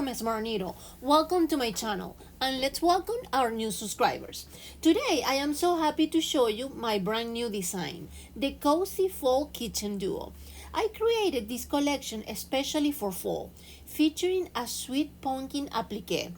from Smart Needle. Welcome to my channel and let's welcome our new subscribers. Today I am so happy to show you my brand new design, the Cozy Fall Kitchen Duo. I created this collection especially for fall, featuring a sweet pumpkin applique,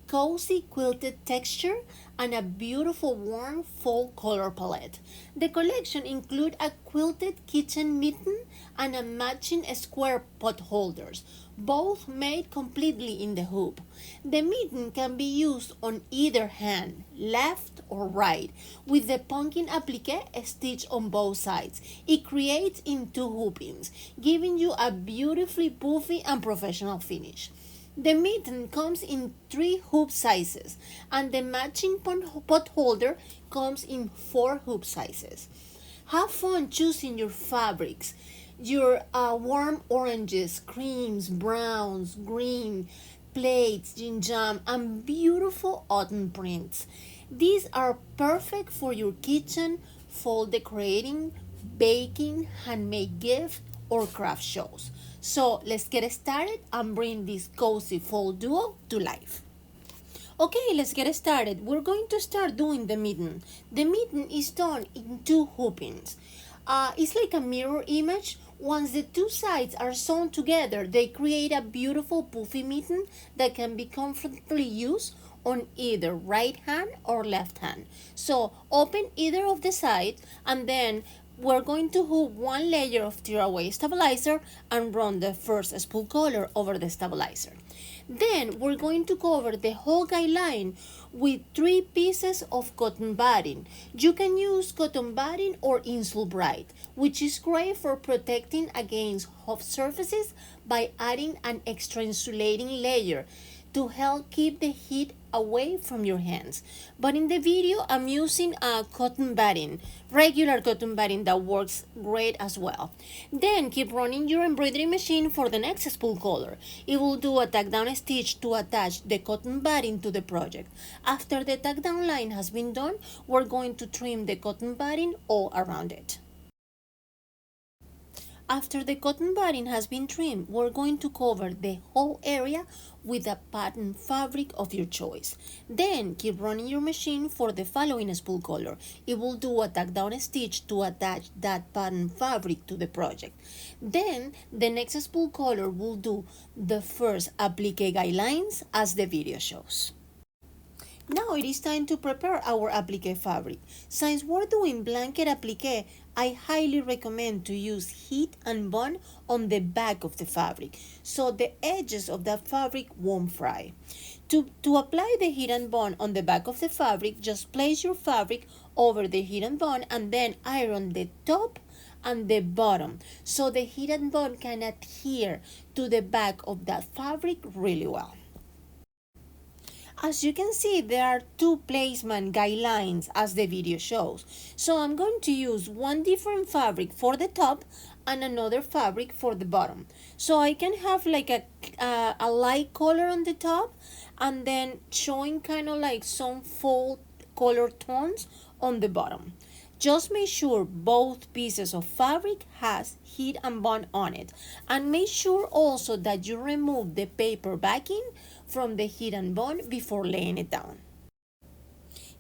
cozy quilted texture, and a beautiful warm fall color palette. The collection includes a quilted kitchen mitten and a matching square potholders, both made completely in the hoop. The mitten can be used on either hand, left or right, with the pumpkin applique stitched on both sides. It creates in two hoopings, giving you a beautifully puffy and professional finish. The mitten comes in 3 hoop sizes and the matching pot holder comes in 4 hoop sizes. Have fun choosing your fabrics, your warm oranges, creams, browns, green, plates, gingham, and beautiful autumn prints. These are perfect for your kitchen, fall decorating, baking, handmade gift, or craft shows. So let's get started and bring this cozy fall duo to life. Okay, let's get started. We're going to start doing the mitten. The mitten is done in 2 hoopings. It's like a mirror image. Once the 2 sides are sewn together, they create a beautiful puffy mitten that can be comfortably used on either right hand or left hand. So open either of the sides and then we're going to hoop 1 layer of tearaway stabilizer and run the first spool color over the stabilizer. Then we're going to cover the whole guideline with 3 pieces of cotton batting. You can use cotton batting or insule bright, which is great for protecting against hot surfaces by adding an extra insulating layer to help keep the heat away from your hands. But in the video, I'm using a cotton batting, regular cotton batting that works great as well. Then keep running your embroidery machine for the next spool color. It will do a tack down stitch to attach the cotton batting to the project. After the tack down line has been done, we're going to trim the cotton batting all around it. After the cotton batting has been trimmed, we're going to cover the whole area with a pattern fabric of your choice. Then keep running your machine for the following spool color. It will do a tack down stitch to attach that pattern fabric to the project. Then the next spool color will do the first applique guidelines as the video shows. Now it is time to prepare our applique fabric. Since we're doing blanket applique, I highly recommend to use heat and bond on the back of the fabric so the edges of the fabric won't fry. To apply the heat and bond on the back of the fabric, just place your fabric over the heat and bond and then iron the top and the bottom so the heat and bond can adhere to the back of that fabric really well. As you can see, there are 2 placement guidelines as the video shows. So I'm going to use 1 different fabric for the top and another fabric for the bottom. So I can have like a light color on the top and then showing kind of like some fall color tones on the bottom. Just make sure both pieces of fabric has heat and bond on it, and make sure also that you remove the paper backing from the heat and bond before laying it down.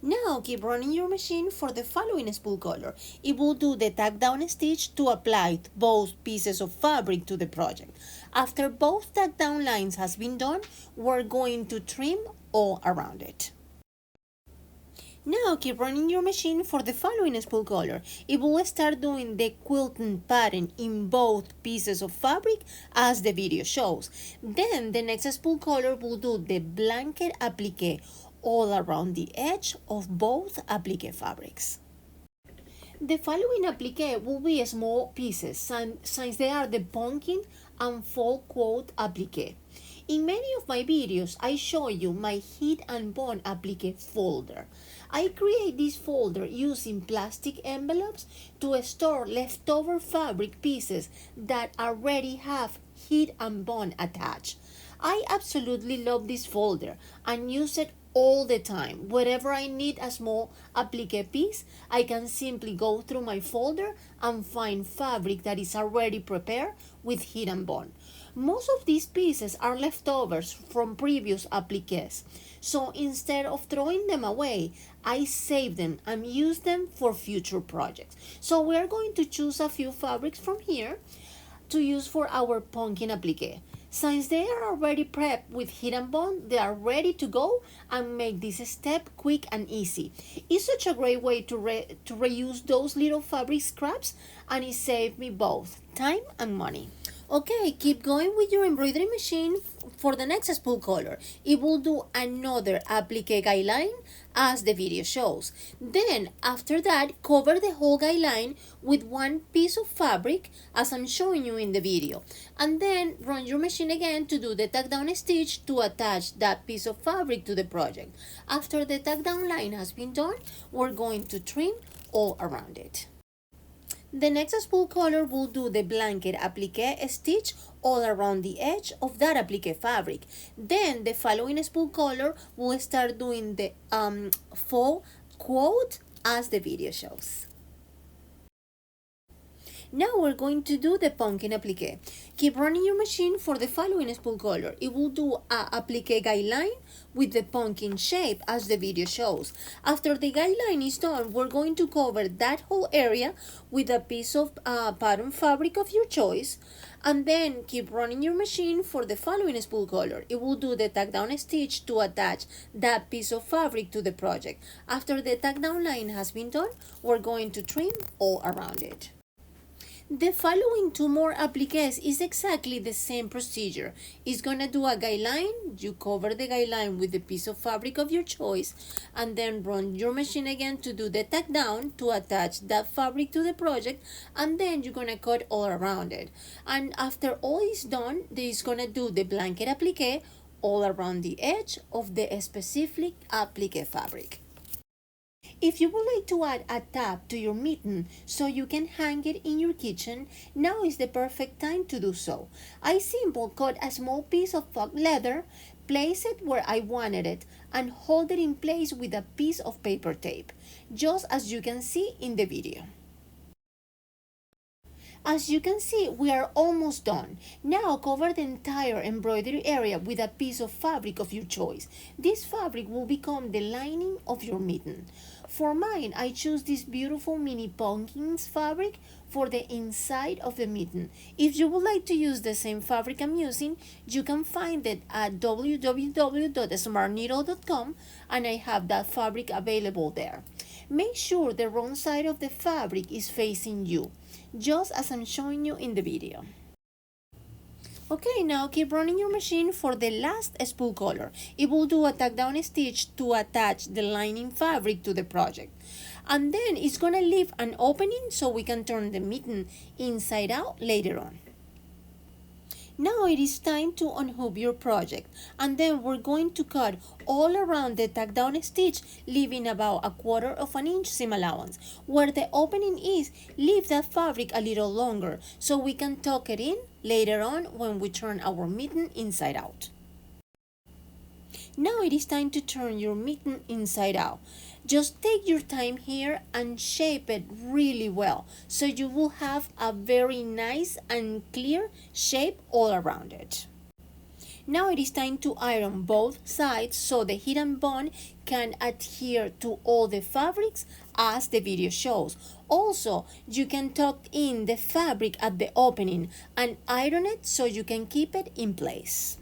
Now keep running your machine for the following spool color. It will do the tack down stitch to apply both pieces of fabric to the project. After both tack down lines has been done, we're going to trim all around it. Now keep running your machine for the following spool color. It will start doing the quilting pattern in both pieces of fabric as the video shows. Then the next spool color will do the blanket applique all around the edge of both applique fabrics. The following applique will be small pieces since they are the pumpkin and fall quote applique. In many of my videos, I show you my heat and bond applique folder. I create this folder using plastic envelopes to store leftover fabric pieces that already have heat and bond attached. I absolutely love this folder and use it all the time. Whenever I need a small applique piece, I can simply go through my folder and find fabric that is already prepared with heat and bond. Most of these pieces are leftovers from previous appliques. So instead of throwing them away, I save them and use them for future projects. So we are going to choose a few fabrics from here to use for our pumpkin applique. Since they are already prepped with heat and bond, they are ready to go and make this step quick and easy. It's such a great way to reuse those little fabric scraps, and it saved me both time and money. Okay, keep going with your embroidery machine for the next spool color. It will do another applique guideline as the video shows. Then after that, cover the whole guideline with one piece of fabric as I'm showing you in the video. And then run your machine again to do the tack down stitch to attach that piece of fabric to the project. After the tack down line has been done, we're going to trim all around it. The next spool color will do the blanket applique stitch all around the edge of that applique fabric. Then the following spool color will start doing the faux quote as the video shows. Now we're going to do the pumpkin applique. Keep running your machine for the following spool color. It will do a applique guideline with the pumpkin shape as the video shows. After the guideline is done, we're going to cover that whole area with a piece of pattern fabric of your choice, and then keep running your machine for the following spool color. It will do the tack down stitch to attach that piece of fabric to the project. After the tack down line has been done, we're going to trim all around it. The following two more appliques is exactly the same procedure. It's gonna do a guideline, you cover the guideline with the piece of fabric of your choice, and then run your machine again to do the tack down to attach that fabric to the project, and then you're gonna cut all around it. And after all is done, it's gonna do the blanket applique all around the edge of the specific applique fabric. If you would like to add a tab to your mitten so you can hang it in your kitchen, now is the perfect time to do so. I simply cut a small piece of faux leather, place it where I wanted it, and hold it in place with a piece of paper tape, just as you can see in the video. As you can see, we are almost done. Now cover the entire embroidery area with a piece of fabric of your choice. This fabric will become the lining of your mitten. For mine, I choose this beautiful mini pumpkins fabric for the inside of the mitten. If you would like to use the same fabric I'm using, you can find it at www.smartneedle.com, and I have that fabric available there. Make sure the wrong side of the fabric is facing you, just as I'm showing you in the video. Okay, now keep running your machine for the last spool color. It will do a tack down stitch to attach the lining fabric to the project. And then it's gonna leave an opening so we can turn the mitten inside out later on. Now it is time to unhook your project, and then we're going to cut all around the tack down stitch, leaving about 1/4 of an inch seam allowance. Where the opening is, leave that fabric a little longer so we can tuck it in later on when we turn our mitten inside out. Now it is time to turn your mitten inside out. Just take your time here and shape it really well so you will have a very nice and clear shape all around it. Now it is time to iron both sides so the heat and bond can adhere to all the fabrics as the video shows. Also, you can tuck in the fabric at the opening and iron it so you can keep it in place.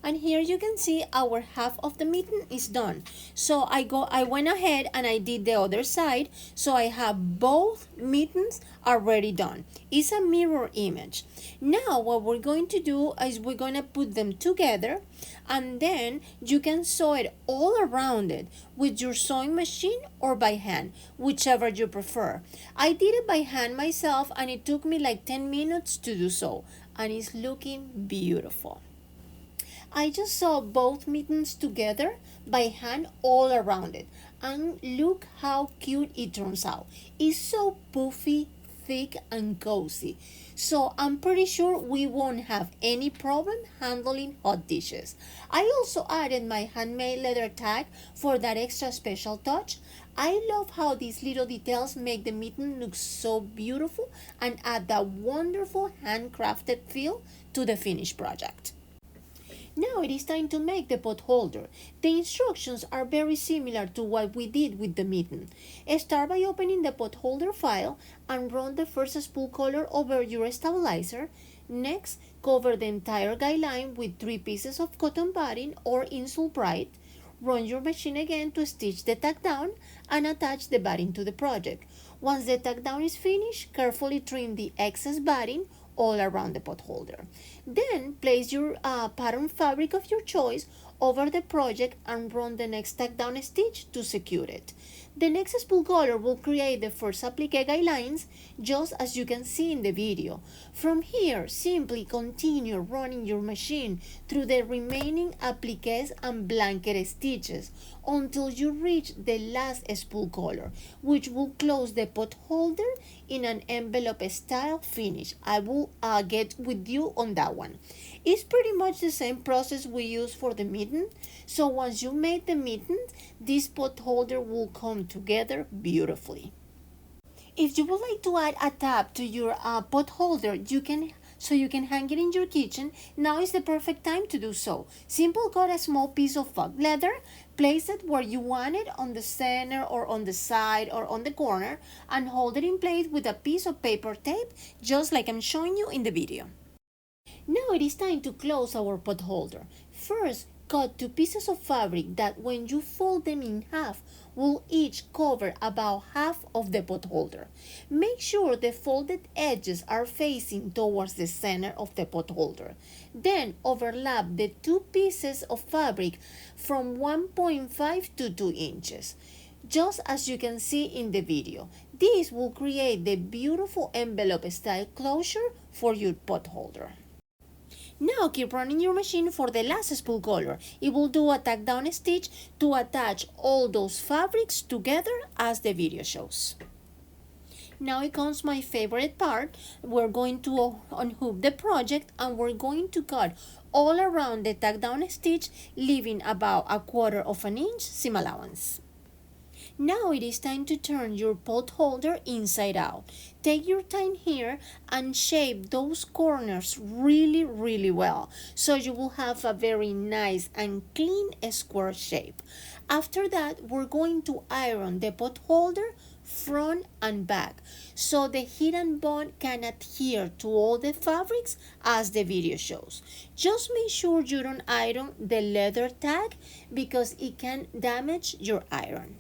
And here you can see our half of the mitten is done. So I went ahead and I did the other side, so I have both mittens already done. It's a mirror image. Now what we're going to do is we're going to put them together, and then you can sew it all around it with your sewing machine or by hand, whichever you prefer. I did it by hand myself, and it took me like 10 minutes to do so, and it's looking beautiful. I just sew both mittens together by hand all around it, and look how cute it turns out. It's so puffy, thick and cozy, so I'm pretty sure we won't have any problem handling hot dishes. I also added my handmade leather tag for that extra special touch, I love how these little details make the mitten look so beautiful and add that wonderful handcrafted feel to the finished project. Now it is time to make the pot holder. The instructions are very similar to what we did with the mitten. Start by opening the pot holder file and run the first spool color over your stabilizer. Next, cover the entire guideline with 3 pieces of cotton batting or insole bright. Run your machine again to stitch the tack down and attach the batting to the project. Once the tack down is finished, carefully trim the excess batting all around the pot holder. Then place your pattern fabric of your choice over the project and run the next tack down stitch to secure it. The next spool color will create the first applique guidelines just as you can see in the video. From here, simply continue running your machine through the remaining appliques and blanket stitches until you reach the last spool color, which will close the pot holder in an envelope style finish. I will get with you on that one. It's pretty much the same process we use for the mitten. So once you make the mitten, this pot holder will come together beautifully. If you would like to add a tab to your pot holder, you can hang it in your kitchen. Now is the perfect time to do so. Simply cut a small piece of faux leather, place it where you want it, on the center or on the side or on the corner, and hold it in place with a piece of paper tape, just like I'm showing you in the video. Now it is time to close our pot holder. First, cut 2 pieces of fabric that when you fold them in half will each cover about half of the pot holder. Make sure the folded edges are facing towards the center of the pot holder. Then overlap the 2 pieces of fabric from 1.5 to 2 inches. Just as you can see in the video. This will create the beautiful envelope style closure for your pot holder. Now keep running your machine for the last spool color. It will do a tack down stitch to attach all those fabrics together as the video shows. Now it comes my favorite part. We're going to unhook the project and we're going to cut all around the tack down stitch, leaving about 1/4 inch seam allowance. Now it is time to turn your pot holder inside out. Take your time here and shape those corners really well so you will have a very nice and clean square shape. After that, we're going to iron the pot holder front and back so the heat and bond can adhere to all the fabrics as the video shows. Just make sure you don't iron the leather tag because it can damage your iron.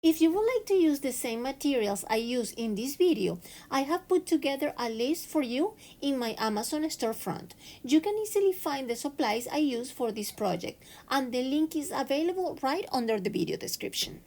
If you would like to use the same materials I use in this video, I have put together a list for you in my Amazon storefront. You can easily find the supplies I use for this project, and the link is available right under the video description.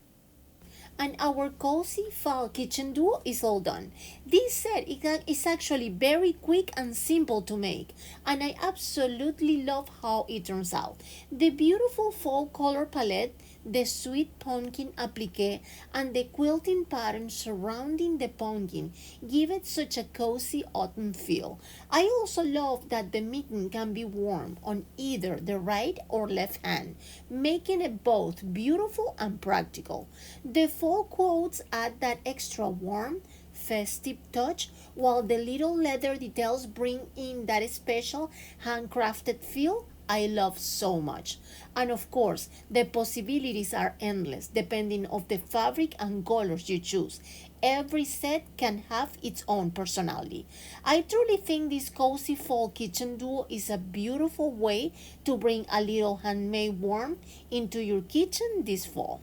And our cozy fall kitchen duo is all done. This set is actually very quick and simple to make, and I absolutely love how it turns out. The beautiful fall color palette, the sweet pumpkin applique, and the quilting pattern surrounding the pumpkin give it such a cozy autumn feel. I also love that the mitten can be worn on either the right or left hand, making it both beautiful and practical. The fall quotes add that extra warm, festive touch, while the little leather details bring in that special handcrafted feel I love so much. And of course, the possibilities are endless depending on the fabric and colors you choose. Every set can have its own personality. I truly think this cozy fall kitchen duo is a beautiful way to bring a little handmade warmth into your kitchen this fall.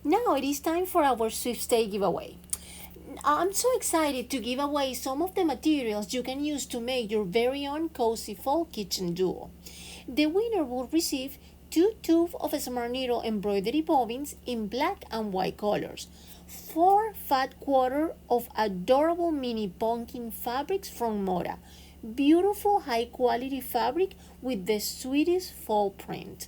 Now it is time for our sweepstake giveaway. I'm so excited to give away some of the materials you can use to make your very own cozy fall kitchen duo. The winner will receive 2 tubes of smartneedle embroidery bobbins in black and white colors, 4 fat quarters of adorable mini pumpkin fabrics from Mora, beautiful high quality fabric with the sweetest fall print,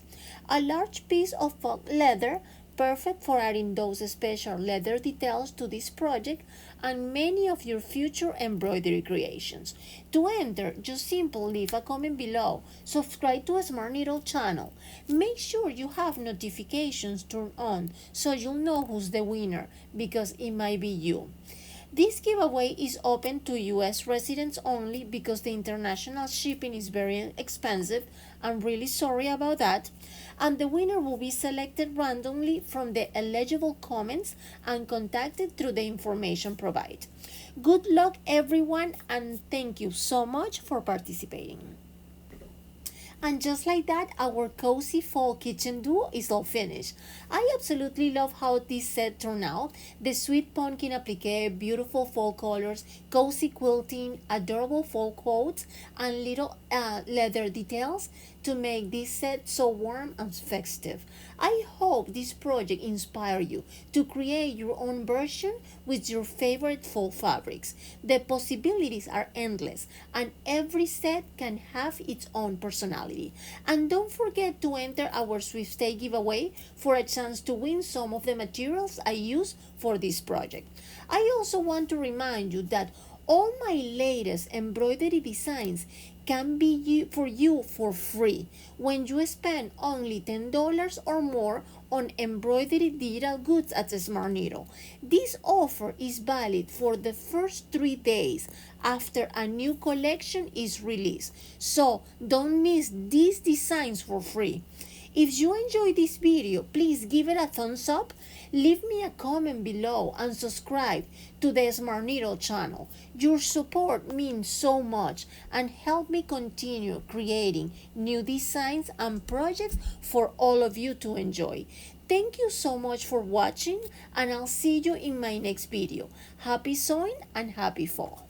a large piece of faux leather perfect for adding those special leather details to this project and many of your future embroidery creations. To enter, just simply leave a comment below, subscribe to a Smart Needle channel, make sure you have notifications turned on so you'll know who's the winner, because it might be you. This giveaway is open to US residents only because the international shipping is very expensive. I'm really sorry about that. And the winner will be selected randomly from the eligible comments and contacted through the information provided. Good luck, everyone, and thank you so much for participating. And just like that, our cozy fall kitchen duo is all finished. I absolutely love how this set turned out. The sweet pumpkin applique, beautiful fall colors, cozy quilting, adorable fall quotes, and little leather details to make this set so warm and festive. I hope this project inspires you to create your own version with your favorite fall fabrics. The possibilities are endless, and every set can have its own personality. And don't forget to enter our sweepstake giveaway for a chance to win some of the materials I use for this project. I also want to remind you that all my latest embroidery designs can be for you for free when you spend only $10 or more on embroidery digital goods at Smart Needle. This offer is valid for the first 3 days after a new collection is released, so don't miss these designs for free. If you enjoyed this video, please give it a thumbs up, leave me a comment below, and subscribe to the Smart Needle channel. Your support means so much and help me continue creating new designs and projects for all of you to enjoy. Thank you so much for watching, and I'll see you in my next video. Happy sewing and happy fall!